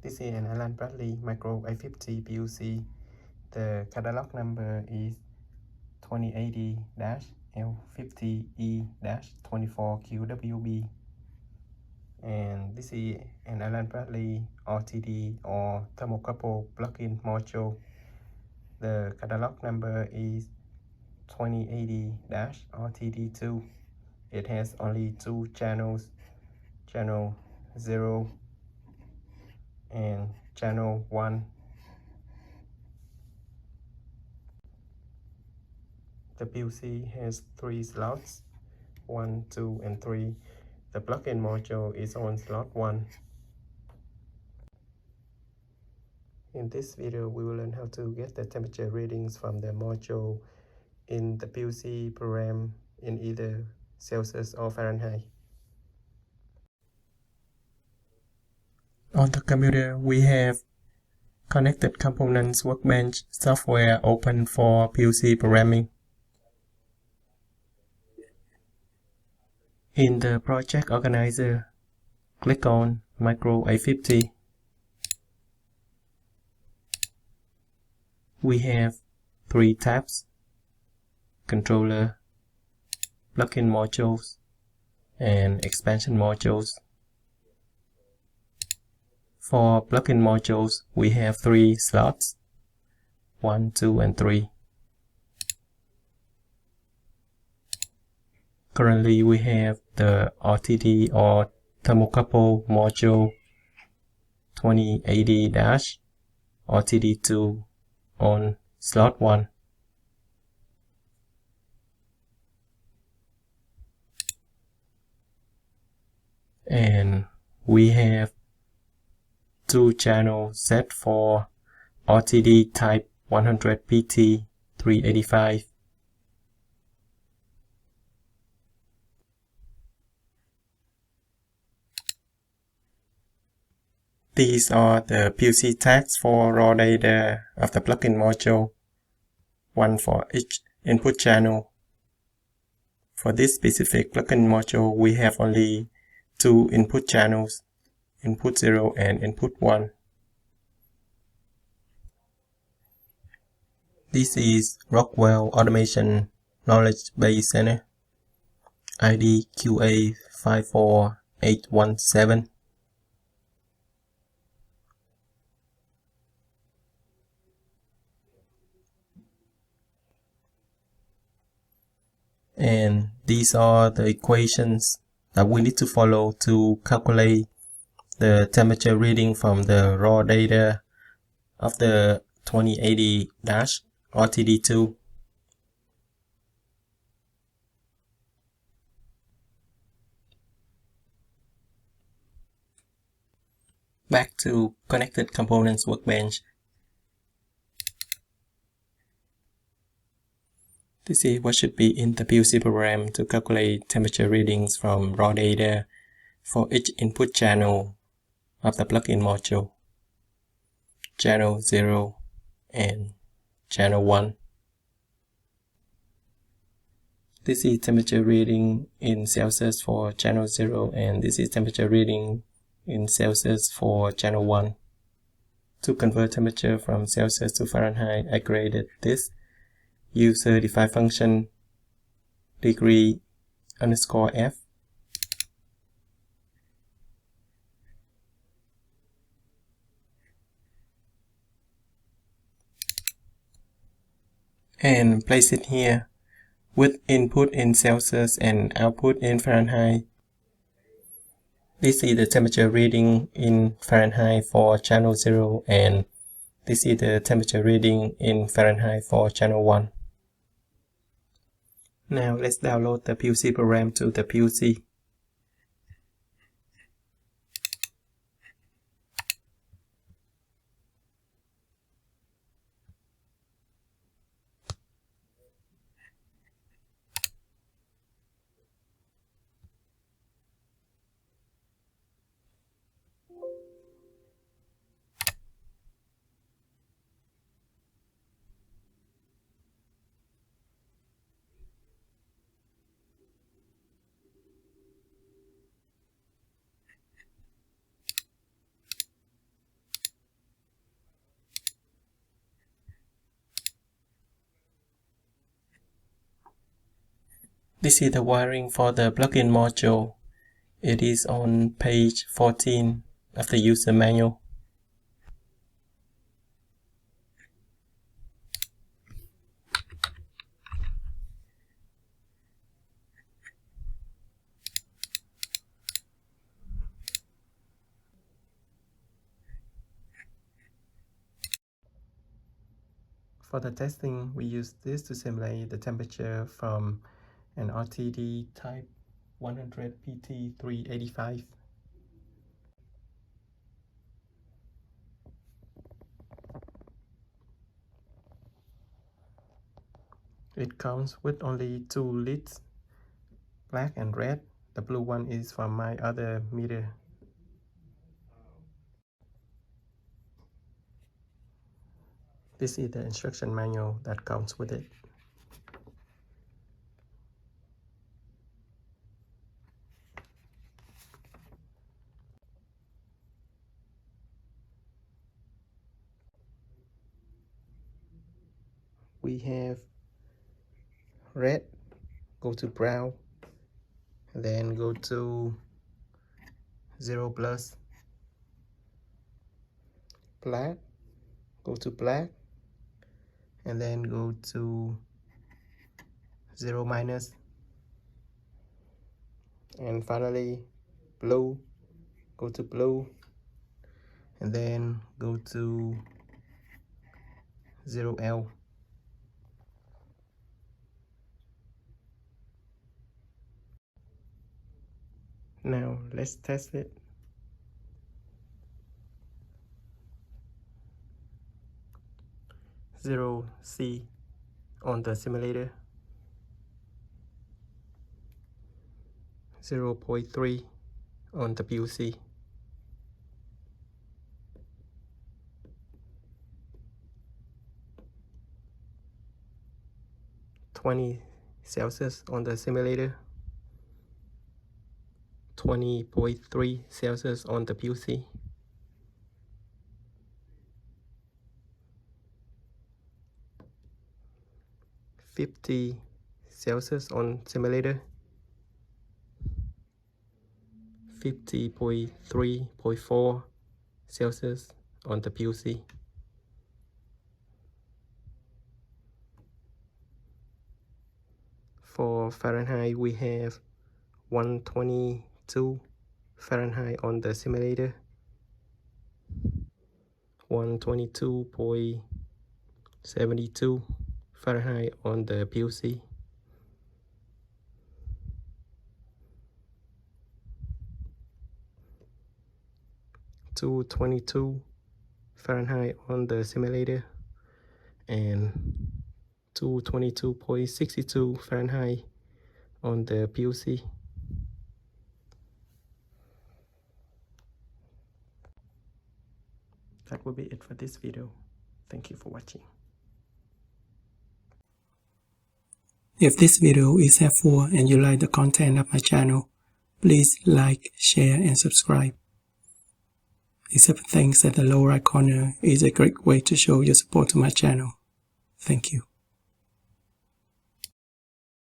This is an Allen Bradley Micro A50 PUC. The catalog number is 2080-L50E-24QWB. And this is an Allen Bradley RTD or thermocouple plug-in module. The catalog number is 2080-RTD2. It has only two channels, channel 0 and channel 1. The PUC has 3 slots, 1, 2, and 3. The plug-in module is on slot 1. In this video, we will learn how to get the temperature readings from the module in the PUC program in either Celsius or Fahrenheit. On the computer, we have Connected Components Workbench software open for PUC programming. In the project organizer, click on Micro A50. We have 3 tabs: controller, plugin modules, and expansion modules. For plugin modules, we have 3 slots, 1, 2, and 3. Currently, we have the RTD or thermocouple module 2080-RTD2 on slot 1. And we have 2 channels set for RTD type 100 PT 385. These are the PUC tags for raw data of the plugin module, one for each input channel. For this specific plugin module, we have only 2 input channels, input 0 and input 1. This is Rockwell Automation Knowledge Base Center, ID QA54817. And these are the equations that we need to follow to calculate the temperature reading from the raw data of the 2080-RTD2. Back to Connected Components Workbench. This is what should be in the PUC program to calculate temperature readings from raw data for each input channel of the plugin module, channel 0 and channel 1. This is temperature reading in Celsius for channel 0, and this is temperature reading in Celsius for channel 1. To convert temperature from Celsius to Fahrenheit, I created this user-defined function degree_f. And place it here with input in Celsius and output in Fahrenheit. This is the temperature reading in Fahrenheit for channel 0, and this is the temperature reading in Fahrenheit for channel 1. Now let's download the PUC program to the PUC. This is the wiring for the plugin module. It is on page 14 of the user manual. For the testing, we use this to simulate the temperature from an RTD type 100 PT385. It comes with only 2 leads, black and red. The blue one is from my other meter. This is the instruction manual that comes with it. We have red, go to brown, then go to 0 plus, black, go to black, and then go to 0 minus, and finally blue, go to blue, and then go to 0L. Now let's test it. Zero C on the simulator, 0.3 on the PUC. Celsius on the simulator, 20.3 Celsius on the PUC. 50 Celsius on simulator, 50.3.4 Celsius on the PUC. For Fahrenheit, we have 122 Fahrenheit on the simulator, 122.72 Fahrenheit on the PUC. .222 Fahrenheit on the simulator, and 222.62 Fahrenheit on the PUC. That will be it for this video. Thank you for watching. If this video is helpful and you like the content of my channel, please like, share, and subscribe. Except thanks at the lower right corner is a great way to show your support to my channel. Thank you.